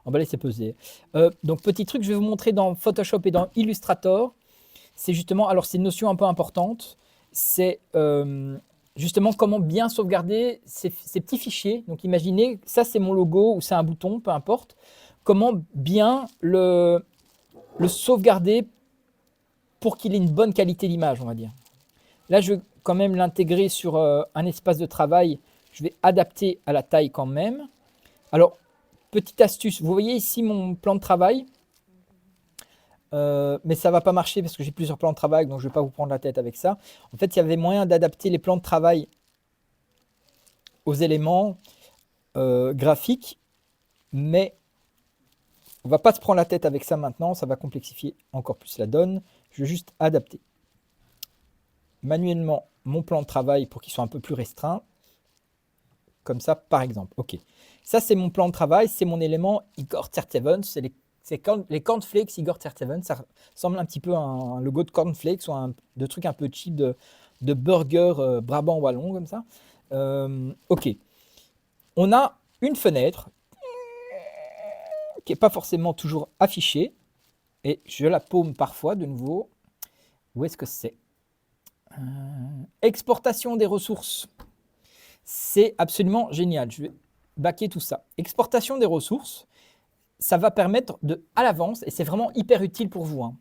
Emballer, c'est peser. Donc, petit truc, je vais vous montrer dans Photoshop et dans Illustrator. C'est justement, alors c'est une notion un peu importante, c'est justement comment bien sauvegarder ces petits fichiers. Donc imaginez, ça c'est mon logo ou c'est un bouton, peu importe. Comment bien le sauvegarder pour qu'il ait une bonne qualité d'image, on va dire. Là, je vais quand même l'intégrer sur un espace de travail. Je vais adapter à la taille quand même. Alors, petite astuce, vous voyez ici mon plan de travail. Mais ça ne va pas marcher parce que j'ai plusieurs plans de travail, donc je ne vais pas vous prendre la tête avec ça. En fait, il y avait moyen d'adapter les plans de travail aux éléments graphiques, mais on ne va pas se prendre la tête avec ça maintenant, ça va complexifier encore plus la donne. Je vais juste adapter manuellement mon plan de travail pour qu'il soit un peu plus restreint, comme ça par exemple. Ok, ça c'est mon plan de travail, c'est mon élément Igor Tertseven, c'est les cornflakes Igor Tertseven, ça ressemble un petit peu à un logo de cornflakes ou de trucs un peu cheap de burger Brabant wallon comme ça. Ok, on a une fenêtre qui n'est pas forcément toujours affichée et je la paume parfois de nouveau. Où est-ce que c'est Exportation des ressources. C'est absolument génial. Je vais baquer tout ça. Exportation des ressources, ça va permettre à l'avance, et c'est vraiment hyper utile pour vous, hein,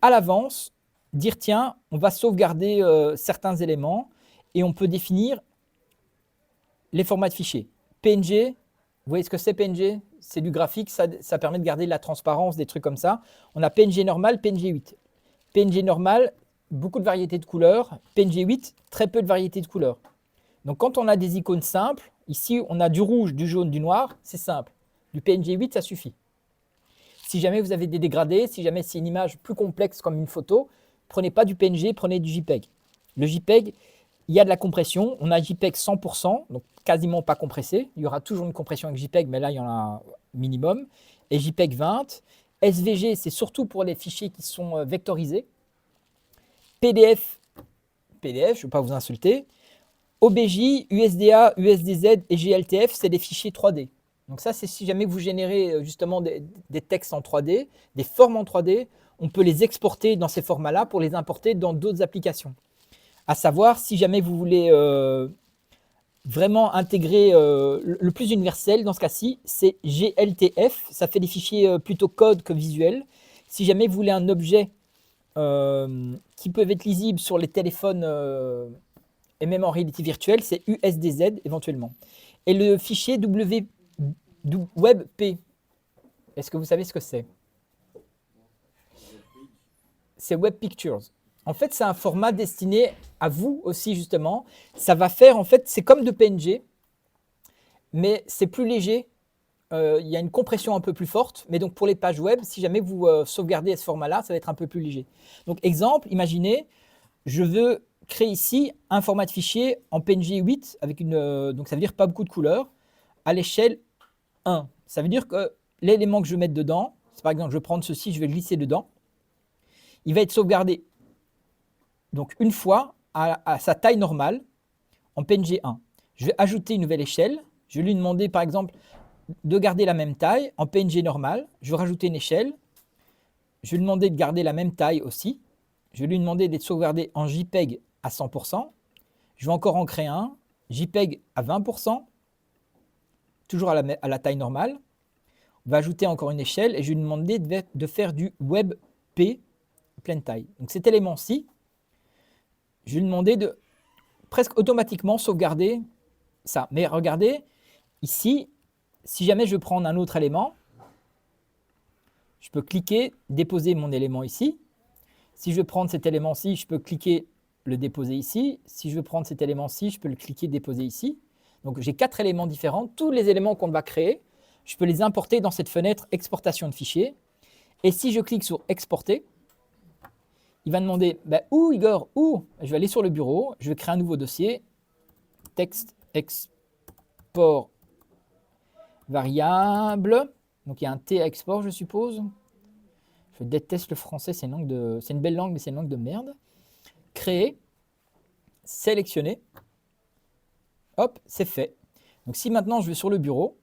à l'avance dire tiens, on va sauvegarder certains éléments et on peut définir les formats de fichiers. PNG, vous voyez ce que c'est PNG? C'est du graphique, ça permet de garder la transparence, des trucs comme ça. On a PNG normal, PNG 8. PNG normal, beaucoup de variétés de couleurs. PNG 8, très peu de variétés de couleurs. Donc quand on a des icônes simples, ici on a du rouge, du jaune, du noir, c'est simple. Du PNG 8, ça suffit. Si jamais vous avez des dégradés, si jamais c'est une image plus complexe comme une photo, prenez pas du PNG, prenez du JPEG. Le JPEG, il y a de la compression. On a JPEG 100%, donc quasiment pas compressé. Il y aura toujours une compression avec JPEG, mais là, il y en a un minimum. Et JPEG 20. SVG, c'est surtout pour les fichiers qui sont vectorisés. PDF, PDF, je ne vais pas vous insulter. OBJ, USDA, USDZ et GLTF, c'est des fichiers 3D. Donc ça, c'est si jamais vous générez justement des textes en 3D, des formes en 3D, on peut les exporter dans ces formats-là pour les importer dans d'autres applications. À savoir, si jamais vous voulez vraiment intégrer le plus universel, dans ce cas-ci, c'est GLTF. Ça fait des fichiers plutôt code que visuel. Si jamais vous voulez un objet qui peut être lisible sur les téléphones et même en réalité virtuelle, c'est USDZ éventuellement. Et le fichier WebP, est-ce que vous savez ce que c'est? C'est Web Pictures. En fait, c'est un format destiné à vous aussi, justement. Ça va faire, en fait, c'est comme de PNG, mais c'est plus léger. Il y a une compression un peu plus forte. Mais donc, pour les pages web, si jamais vous sauvegardez à ce format-là, ça va être un peu plus léger. Donc, exemple, imaginez, je veux créer ici un format de fichier en PNG 8, avec donc ça veut dire pas beaucoup de couleurs, à l'échelle 1. Ça veut dire que l'élément que je vais mettre dedans, c'est par exemple, je vais prendre ceci, je vais glisser dedans, il va être sauvegardé donc une fois à sa taille normale en PNG 1. Je vais ajouter une nouvelle échelle. Je vais lui demander par exemple de garder la même taille en PNG normal. Je vais rajouter une échelle. Je vais lui demander de garder la même taille aussi. Je vais lui demander d'être sauvegardé en JPEG à 100%. Je vais encore en créer un. JPEG à 20%. Toujours à la taille normale. On va ajouter encore une échelle et je vais lui demander de faire du WebP pleine taille. Donc cet élément-ci, je vais lui demander de presque automatiquement sauvegarder ça. Mais regardez, ici, si jamais je veux prendre un autre élément, je peux cliquer, déposer mon élément ici. Si je veux prendre cet élément-ci, je peux cliquer, le déposer ici. Si je veux prendre cet élément-ci, je peux le cliquer, déposer ici. Donc j'ai 4 éléments différents. Tous les éléments qu'on va créer, je peux les importer dans cette fenêtre exportation de fichiers. Et si je clique sur exporter, il va demander où Igor, où? Je vais aller sur le bureau, je vais créer un nouveau dossier, texte export variable. Donc il y a un T à export, je suppose. Je déteste le français, c'est une belle langue, mais c'est une langue de merde. Créer, sélectionner. Hop, c'est fait. Donc si maintenant je vais sur le bureau,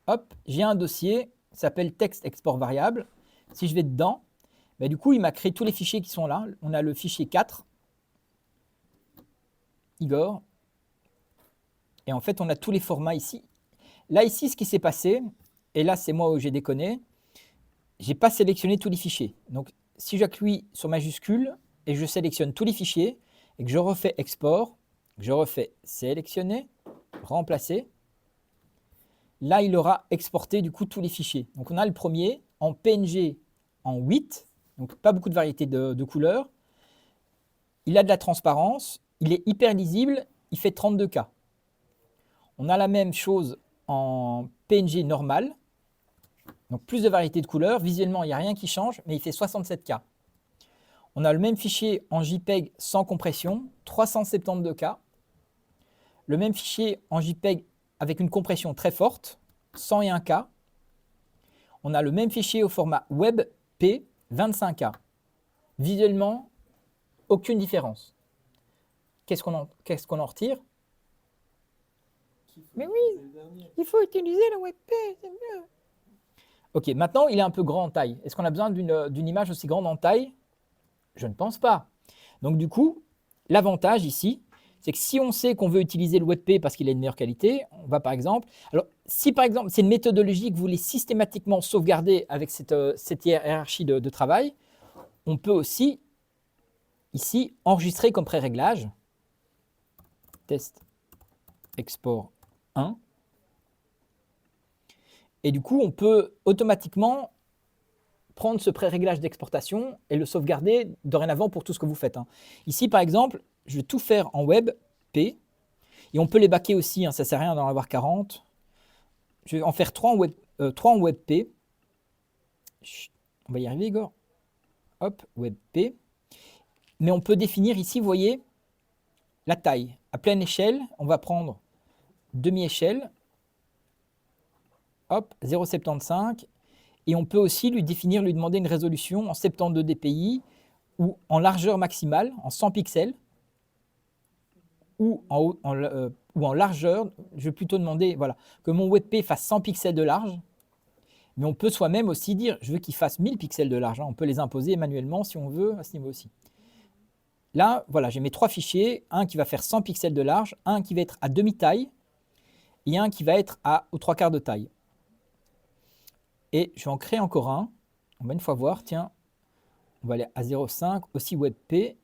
hop, j'ai un dossier, ça s'appelle texte export variable. Si je vais dedans, bah, du coup, il m'a créé tous les fichiers qui sont là. On a le fichier 4, Igor, et en fait, on a tous les formats ici. Là, ici, ce qui s'est passé, et là, c'est moi où j'ai déconné, j'ai pas sélectionné tous les fichiers. Donc, si j'appuie sur majuscule et je sélectionne tous les fichiers et que je refais export, que je refais sélectionner, remplacer, là, il aura exporté du coup tous les fichiers. Donc, on a le premier en PNG en 8, donc pas beaucoup de variété de couleurs. Il a de la transparence, il est hyper lisible, il fait 32K. On a la même chose en PNG normal, donc plus de variété de couleurs. Visuellement, il n'y a rien qui change, mais il fait 67K. On a le même fichier en JPEG sans compression, 372K. Le même fichier en JPEG avec une compression très forte, 101K. On a le même fichier au format WebP, 25K. Visuellement, aucune différence. Qu'est-ce qu'on en retire? Mais oui, il faut utiliser le WebP, c'est mieux. Ok, maintenant il est un peu grand en taille. Est-ce qu'on a besoin d'une image aussi grande en taille? Je ne pense pas. Donc du coup, l'avantage ici, c'est que si on sait qu'on veut utiliser le WebP parce qu'il est de meilleure qualité, on va par exemple... Alors, si par exemple c'est une méthodologie que vous voulez systématiquement sauvegarder avec cette hiérarchie de travail, on peut aussi, ici, enregistrer comme pré-réglage, test export 1, et du coup, on peut automatiquement prendre ce pré-réglage d'exportation et le sauvegarder dorénavant pour tout ce que vous faites. Ici, par exemple, je vais tout faire en WebP, et on peut les baquer aussi, ça ne sert à rien d'en avoir 40. Je vais en faire 3 en WebP. Chut, on va y arriver, Igor. Hop, WebP. Mais on peut définir ici, vous voyez, la taille. À pleine échelle, on va prendre demi-échelle. Hop, 0,75. Et on peut aussi lui demander une résolution en 72 dpi ou en largeur maximale, en 100 pixels, ou en largeur. Je vais plutôt demander que mon WebP fasse 100 pixels de large. Mais on peut soi-même aussi dire, je veux qu'il fasse 1000 pixels de large. On peut les imposer manuellement si on veut à ce niveau aussi. Là, voilà, j'ai mes 3 fichiers. Un qui va faire 100 pixels de large, un qui va être à demi-taille et un qui va être aux 3/4 de taille. Et je vais en créer encore un. On va une fois voir, tiens, on va aller à 0,5, aussi WebP.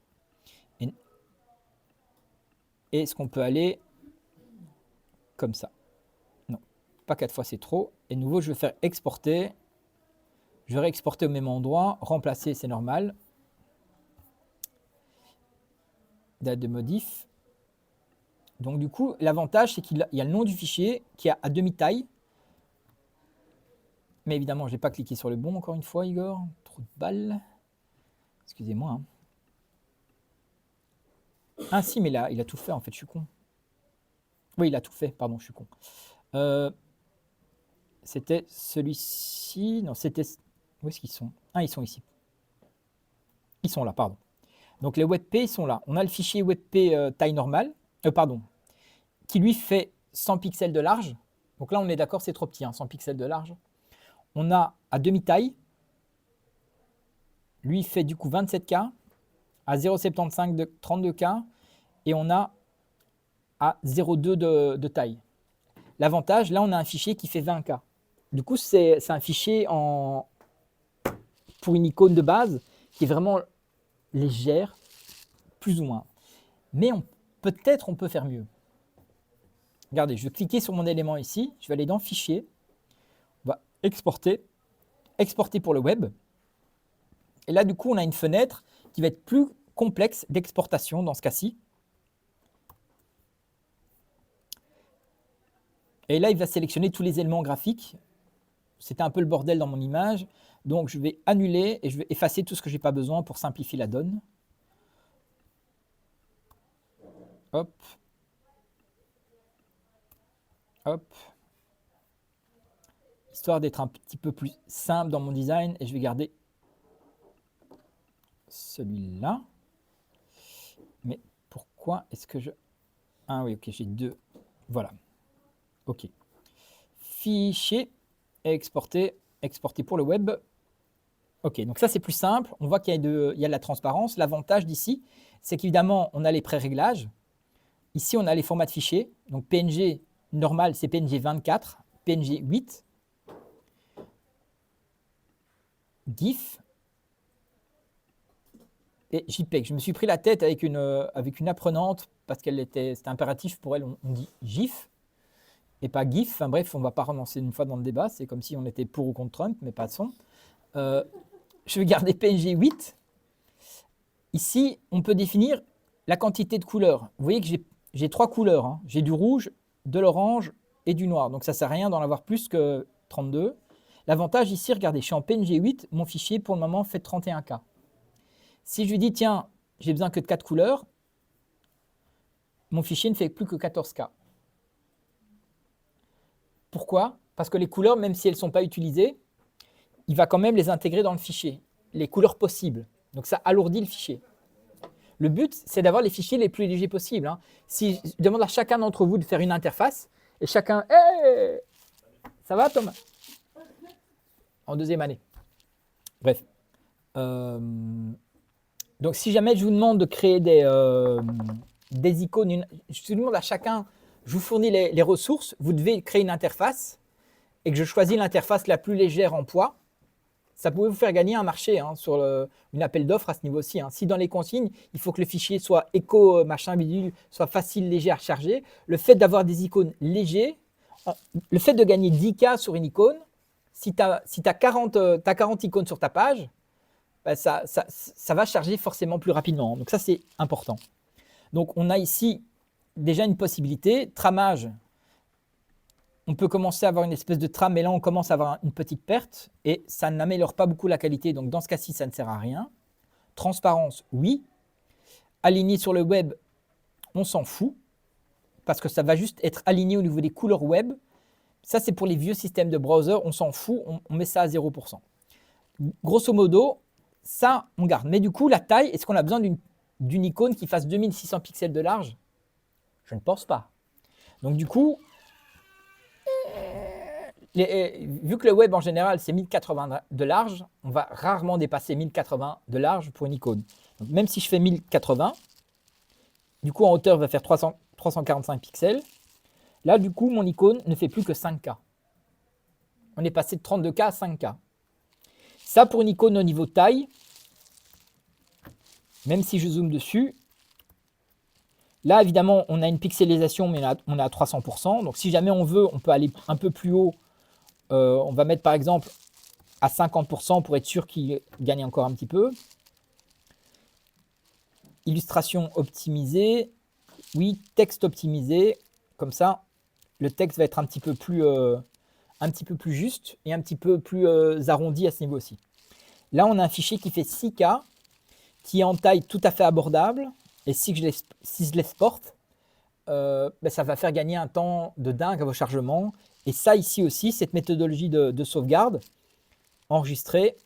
Et est-ce qu'on peut aller comme ça? Non, pas 4 fois, c'est trop. Et de nouveau, je vais faire exporter. Je vais réexporter au même endroit. Remplacer, c'est normal. Date de modif. Donc du coup, l'avantage, c'est qu'il y a le nom du fichier qui est à demi-taille. Mais évidemment, je n'ai pas cliqué sur le bon, encore une fois, Igor. Trop de balles. Excusez-moi. Ah si, mais là, il a tout fait, en fait, je suis con. Oui, il a tout fait, pardon, je suis con. C'était celui-ci. Non, c'était... Où est-ce qu'ils sont? Ah, ils sont ici. Ils sont là, pardon. Donc les WebP, ils sont là. On a le fichier WebP taille normale, qui lui fait 100 pixels de large. Donc là, on est d'accord, c'est trop petit, 100 pixels de large. On a à demi-taille, lui il fait du coup 27K, à 0,75 de 32K, et on a à 0,2 de taille. L'avantage, là on a un fichier qui fait 20K. Du coup, c'est un fichier pour une icône de base qui est vraiment légère, plus ou moins. Mais peut-être on peut faire mieux. Regardez, je vais cliquer sur mon élément ici, je vais aller dans Fichier, on va exporter, exporter pour le web. Et là, du coup, on a une fenêtre qui va être plus complexe d'exportation dans ce cas-ci. Et là, il va sélectionner tous les éléments graphiques. C'était un peu le bordel dans mon image. Donc, je vais annuler et je vais effacer tout ce que je n'ai pas besoin pour simplifier la donne. Hop. Hop. Histoire d'être un petit peu plus simple dans mon design. Et je vais garder celui-là. Mais pourquoi est-ce que je... Ah oui, ok, j'ai deux. Voilà. Ok. fichier et exporter pour le web. Ok, donc ça c'est plus simple. On voit qu'il y a de la transparence. L'avantage d'ici, c'est qu'évidemment, on a les pré-réglages. Ici, on a les formats de fichiers. Donc PNG normal, c'est PNG 24, PNG 8, GIF et JPEG. Je me suis pris la tête avec une apprenante parce c'était impératif pour elle. On dit GIF et pas GIF. Enfin bref, on ne va pas relancer une fois dans le débat. C'est comme si on était pour ou contre Trump, mais passons. Je vais garder PNG 8. Ici, on peut définir la quantité de couleurs. Vous voyez que j'ai 3 couleurs. Hein. J'ai du rouge, de l'orange et du noir. Donc ça ne sert à rien d'en avoir plus que 32. L'avantage ici, regardez, je suis en PNG 8. Mon fichier, pour le moment, fait 31K. Si je lui dis, tiens, j'ai besoin que de 4 couleurs, mon fichier ne fait plus que 14K. Pourquoi? Parce que les couleurs, même si elles ne sont pas utilisées, il va quand même les intégrer dans le fichier, les couleurs possibles. Donc ça alourdit le fichier. Le but, c'est d'avoir les fichiers les plus légers possibles. Hein. Si je demande à chacun d'entre vous de faire une interface, et chacun, hey, ça va Thomas? En deuxième année. Bref. Donc si jamais je vous demande de créer des icônes, je vous demande à chacun, je vous fournis les ressources, vous devez créer une interface, et que je choisis l'interface la plus légère en poids, ça pouvait vous faire gagner un marché hein, sur une appel d'offres à ce niveau-ci. Hein. Si dans les consignes, il faut que le fichier soit éco, machin, bidule, soit facile, léger à recharger, le fait d'avoir des icônes légers, le fait de gagner 10K sur une icône, si tu as 40 icônes sur ta page, bah ça va charger forcément plus rapidement. Donc ça, c'est important. Donc on a ici déjà une possibilité. Tramage. On peut commencer à avoir une espèce de trame, mais là, on commence à avoir une petite perte et ça n'améliore pas beaucoup la qualité. Donc, dans ce cas-ci, ça ne sert à rien. Transparence, oui. Aligné sur le web, on s'en fout parce que ça va juste être aligné au niveau des couleurs web. Ça, c'est pour les vieux systèmes de browser. On s'en fout, on met ça à 0%. Grosso modo, ça, on garde. Mais du coup, la taille, est-ce qu'on a besoin d'une icône qui fasse 2600 pixels de large? Je ne pense pas. Donc, du coup, vu que le web en général c'est 1080 de large, on va rarement dépasser 1080 de large pour une icône. Donc, même si je fais 1080, du coup en hauteur va faire 345 pixels. Là du coup mon icône ne fait plus que 5K. On est passé de 32K à 5K. Ça pour une icône au niveau taille, même si je zoome dessus, là évidemment on a une pixelisation mais on est à 300%. Donc si jamais on veut, on peut aller un peu plus haut. On va mettre par exemple à 50% pour être sûr qu'il gagne encore un petit peu. Illustration optimisée. Oui, texte optimisé. Comme ça, le texte va être un petit peu plus juste et un petit peu plus arrondi à ce niveau-ci. Là, on a un fichier qui fait 6K, qui est en taille tout à fait abordable. Et si je l'exporte, ça va faire gagner un temps de dingue à vos chargements. Et ça ici aussi, cette méthodologie de sauvegarde, enregistrer,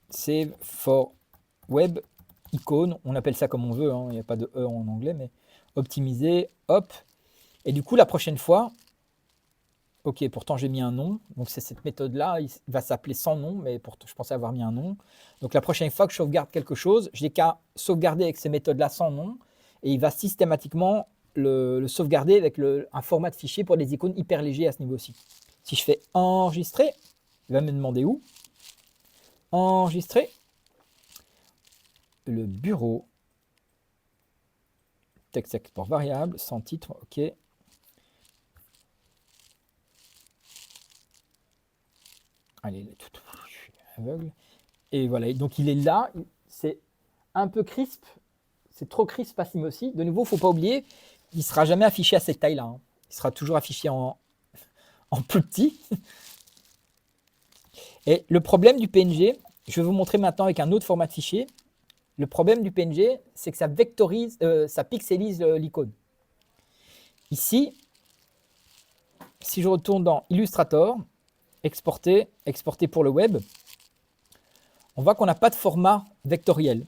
save for web icône, on appelle ça comme on veut, hein, il n'y a pas de E en anglais, mais optimiser, hop. Et du coup, la prochaine fois, ok, pourtant j'ai mis un nom, donc c'est cette méthode-là, il va s'appeler sans nom, mais je pensais avoir mis un nom. Donc la prochaine fois que je sauvegarde quelque chose, je n'ai qu'à sauvegarder avec ces méthodes-là sans nom, et il va systématiquement le sauvegarder avec un format de fichier pour des icônes hyper légers à ce niveau-ci. Si je fais enregistrer, il va me demander où. Enregistrer. Le bureau. Texte export variable, sans titre, ok. Allez, je suis aveugle. Et voilà, donc il est là. C'est un peu crisp. C'est trop crisp à ce niveau-ci. De nouveau, il ne faut pas oublier, il ne sera jamais affiché à cette taille-là. Hein. Il sera toujours affiché en plus petit. Et le problème du PNG, je vais vous montrer maintenant avec un autre format de fichier. Le problème du PNG, c'est que ça vectorise, ça pixelise l'icône. Ici, si je retourne dans Illustrator, exporter pour le web, on voit qu'on n'a pas de format vectoriel.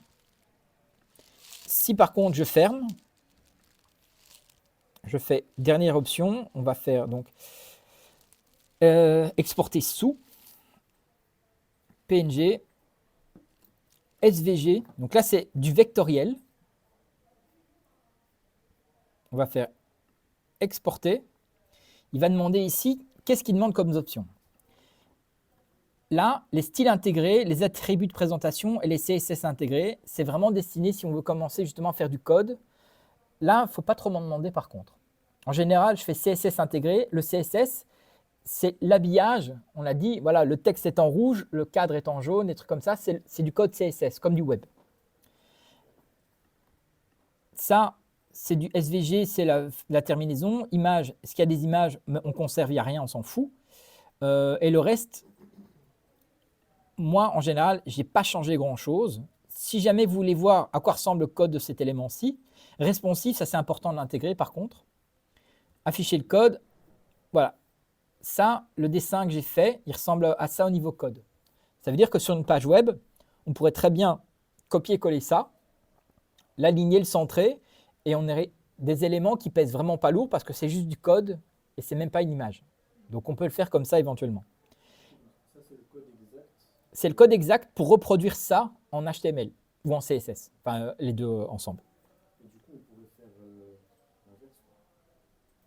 Si par contre je ferme, je fais dernière option. On va faire donc exporter sous PNG, SVG. Donc là, c'est du vectoriel. On va faire exporter. Il va demander ici, qu'est-ce qu'il demande comme option? Là, les styles intégrés, les attributs de présentation et les CSS intégrés, c'est vraiment destiné si on veut commencer justement à faire du code. Là, il ne faut pas trop m'en demander par contre. En général, je fais CSS intégré. Le CSS, c'est l'habillage. On a dit, voilà, le texte est en rouge, le cadre est en jaune, des trucs comme ça. C'est du code CSS, comme du web. Ça, c'est du SVG, c'est la terminaison. Image, est-ce qu'il y a des images? On conserve, il n'y a rien, on s'en fout. Et le reste, moi, en général, je n'ai pas changé grand-chose. Si jamais vous voulez voir à quoi ressemble le code de cet élément-ci, responsive, ça c'est important de l'intégrer par contre. Afficher le code, voilà. Ça, le dessin que j'ai fait, il ressemble à ça au niveau code. Ça veut dire que sur une page web, on pourrait très bien copier-coller ça, l'aligner, le centrer, et on aurait des éléments qui pèsent vraiment pas lourd parce que c'est juste du code et c'est même pas une image. Donc on peut le faire comme ça éventuellement. Ça, c'est le code exact. C'est le code exact pour reproduire ça en HTML ou en CSS, enfin les deux ensemble. Et du coup, on pourrait faire l'inverse.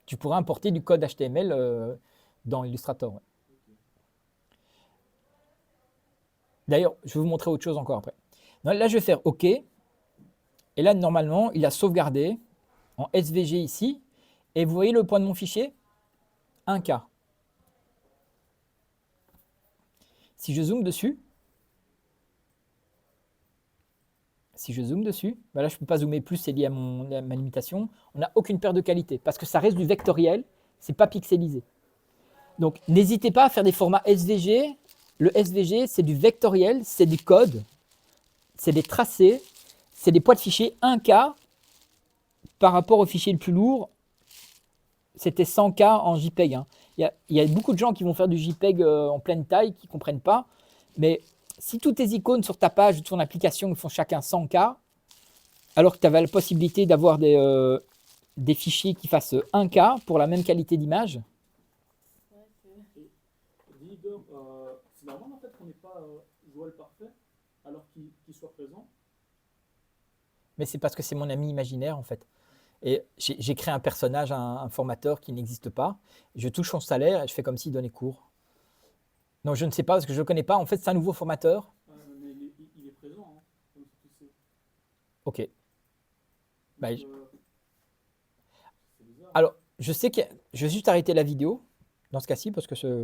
Tu pourrais importer du code HTML dans Illustrator. Ouais. Ok. D'ailleurs, je vais vous montrer autre chose encore après. Donc, là, je vais faire OK. Et là, normalement, il a sauvegardé en SVG ici. Et vous voyez le point de mon fichier? 1K. Si je zoome dessus, ben là, je ne peux pas zoomer plus, c'est lié à ma limitation. On n'a aucune perte de qualité parce que ça reste du vectoriel, ce n'est pas pixelisé. Donc, n'hésitez pas à faire des formats SVG. Le SVG, c'est du vectoriel, c'est du code, c'est des tracés, c'est des poids de fichier 1K par rapport au fichier le plus lourd. C'était 100K en JPEG. Hein. Il y a beaucoup de gens qui vont faire du JPEG en pleine taille qui ne comprennent pas. Mais si toutes tes icônes sur ta page ou ton application font chacun 100K, alors que tu avais la possibilité d'avoir des fichiers qui fassent 1K pour la même qualité d'image. Dis Igor, c'est normal en fait qu'on n'ait pas Joël parfait alors qu'il soit présent. Mais c'est parce que c'est mon ami imaginaire en fait. Et j'ai créé un personnage, un formateur qui n'existe pas. Je touche son salaire et je fais comme s'il donnait cours. Non, je ne sais pas parce que je ne le connais pas. En fait, c'est un nouveau formateur. Mais il est présent, hein, comme tu sais. Ok. Bah, Donc, c'est bizarre. alors, je sais que je vais juste arrêter la vidéo dans ce cas-ci parce que